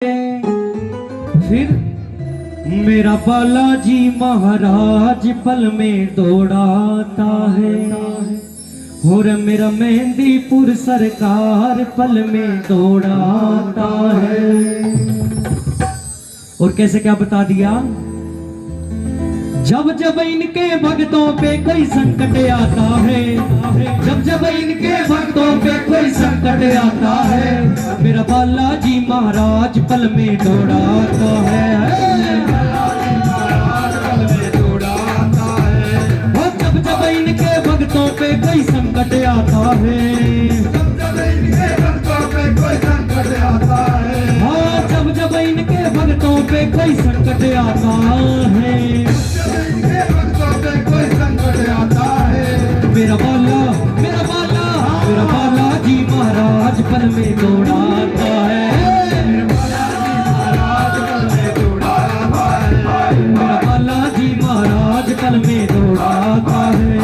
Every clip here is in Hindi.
फिर मेरा बालाजी महाराज पल में दौड़ाता है और मेरा मेहंदीपुर सरकार पल में दौड़ाता है। और कैसे क्या बता दिया, जब जब इनके भक्तों पे कोई संकट आता है, जब जब इनके भक्तों पे कोई संकट आता है, मेरा बालाजी महाराज पल में दौड़ाता है। और जब जब इनके भक्तों पे कोई संकट आता है, हाँ जब जब इनके भक्तों पे कोई संकट आता है, मेरा बालाजी महाराज पल में दौड़ाता है। मेरा बालाजी महाराज पल में दौड़ाता है।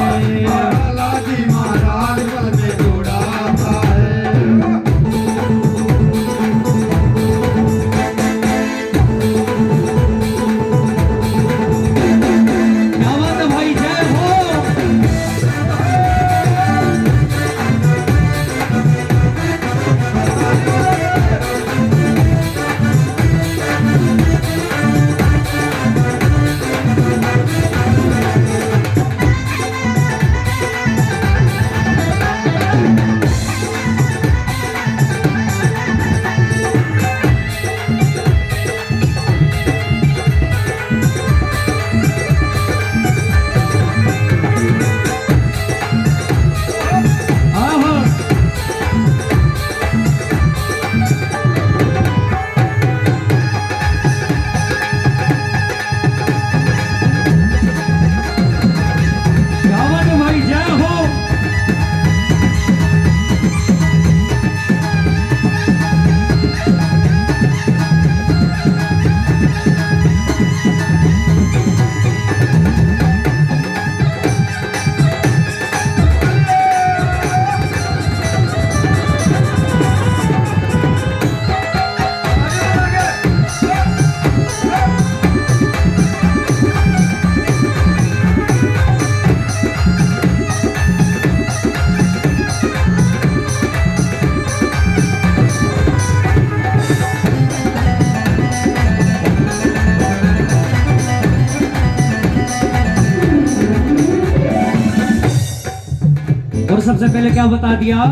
और सबसे पहले क्या बता दिया,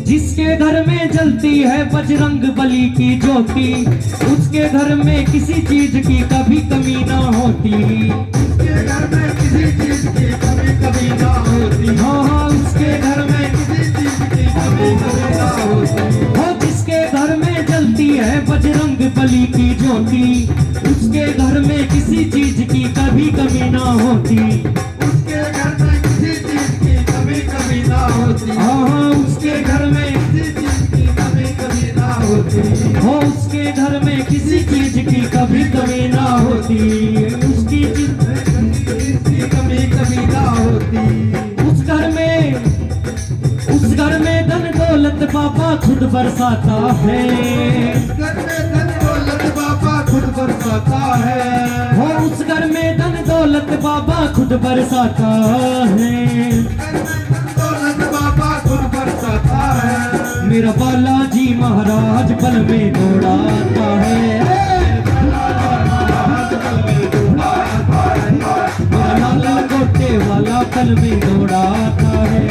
जिसके घर में जलती है बजरंग बली की ज्योति, उसके घर में किसी चीज की कभी कमी ना होती। उसके घर में किसी चीज की कभी ना होती। हाँ उसके घर में किसी चीज की कभी ना होती। हाँ जिसके घर में जलती है बजरंग बली की ज्योति, उसके घर में किसी चीज की कभी कमी ना होती। उसके घर में किसी चीज की कभी ना होती। हाँ उसके घर में किसी चीज की कभी ना होती। हाँ उसके घर में किसी चीज की कभी ना होती। उसकी चीज कभी ना होती। उस घर में धन दौलत बाबा खुद बरसाता है। घर में धन दौलत बाबा खुद बरसाता है। हो उस घर में धन दौलत बाबा खुद बरसाता है। दौलत बाबा खुद बरसाता है। मेरा बालाजी महाराज पल में दौड़ाता है। मेरा लाल गोटे वाला पल में दौड़ाता है।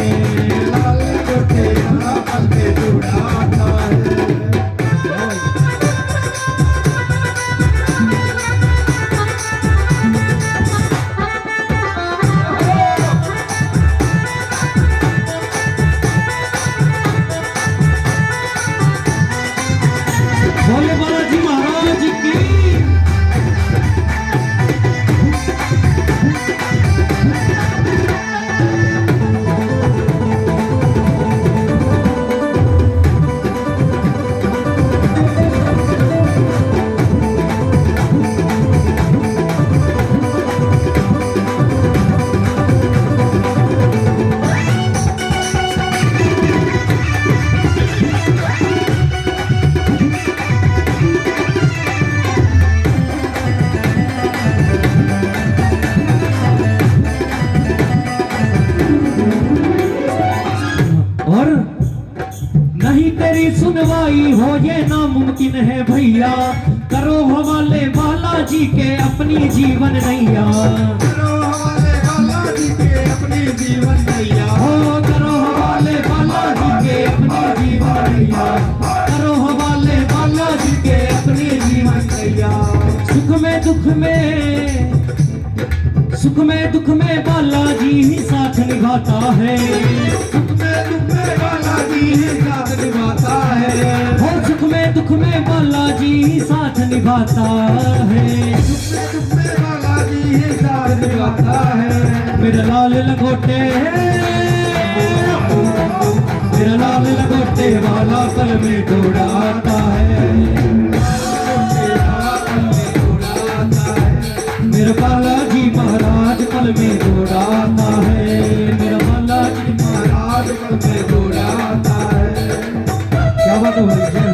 भोले बालाजी महाराज की। सुलवाई हो ये नामुमकिन है भैया, करो हवाले बालाजी के अपनी जीवन नैया। करो हवाले बालाजी के अपनी जीवन नैया। हो करो हवाले बालाजी के अपनी जीवन नैया, करो हवाले बालाजी के अपनी जीवन नैया। सुख में दुख में, सुख में दुख में बालाजी ही साथ निभाता है। सुख में दुख में बालाजी ही साथ निभाता है। हो सुख में दुख में बालाजी ही साथ निभाता है। सुख में दुख में बालाजी ही साथ निभाता है। मेरा लाल लंगोटे, मेरा लाल लंगोटे वाला पल में दौड़ाता है। मेरा बालाजी महाराज पल में दौड़ाता है। मेरा बालाजी महाराज पल में दौड़ाता है। क्या बात हो रही है।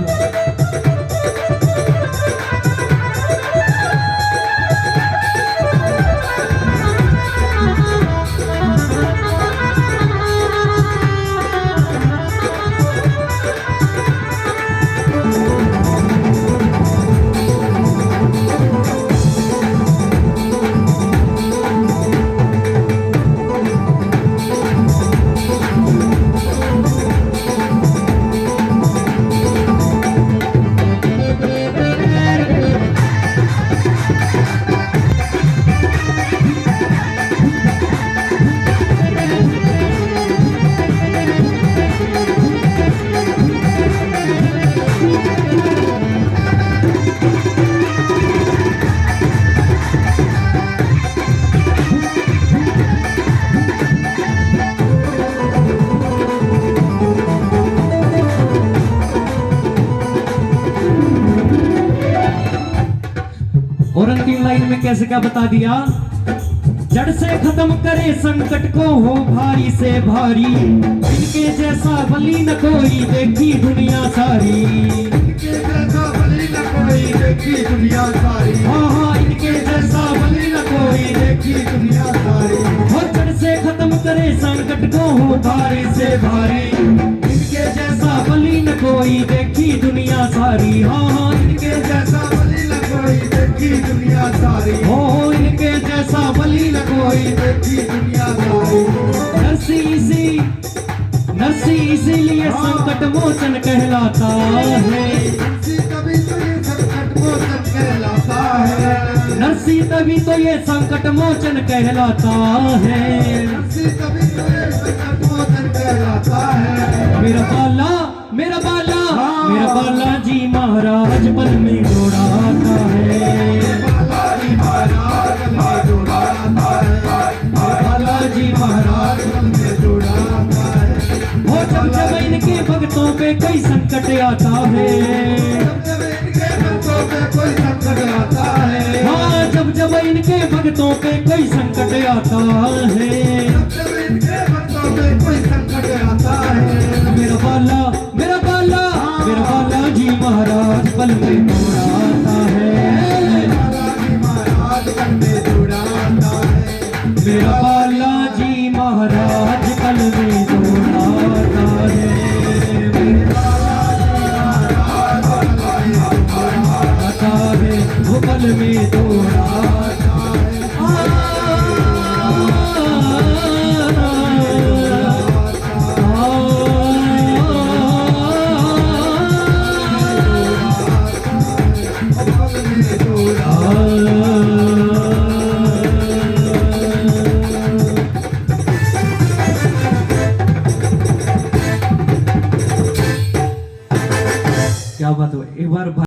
और अंतिम लाइन में कैसे क्या बता दिया। जड़ से खत्म करे संकट को हो भारी से भारी, इनके जैसा बली न कोई देखी दुनिया सारी। इनके जैसा बली न कोई देखी दुनिया सारी। हाँ इनके जैसा बली न कोई देखी दुनिया सारी। हो जड़ से खत्म करे संकट को हो भारी से भारी, इनके जैसा बली न कोई देखी दुनिया सारी। हाँ इनके जैसा बली न कोई देखी दुनिया सारी। हो इनके जैसा बली न कोई देखी दुनिया सारी। नरसी इसीलिए संकट मोचन कहलाता है। नरसी तभी तो ये संकट मोचन कहलाता है। नरसी तभी तो ये संकट मोचन कहलाता है। नरसी तभी तो ये संकट मोचन कहलाता है। मेरा बाला, मेरा बाला, मेरा बालाजी महाराज पल में दौड़ाता है। बालाजी महाराज में दौड़ाता है। बालाजी महाराज पल में दौड़ाता है। हो जब इनके भक्तों पे कई संकट आता है। जब इनके भक्तों पे कोई संकट आता है। हाँ जब इनके भक्तों पे कई संकट आता है। जब इनके भक्तों पे कोई संकट आता है। मेरा बाला, मेरा बाला, मेरा बालाजी महाराज पल में दौड़ाता है। बालाजी महाराज पल में दौड़ाता है। मेरा बालाजी महाराज पल में दौड़ाता है। आता है वो पल में दौड़ा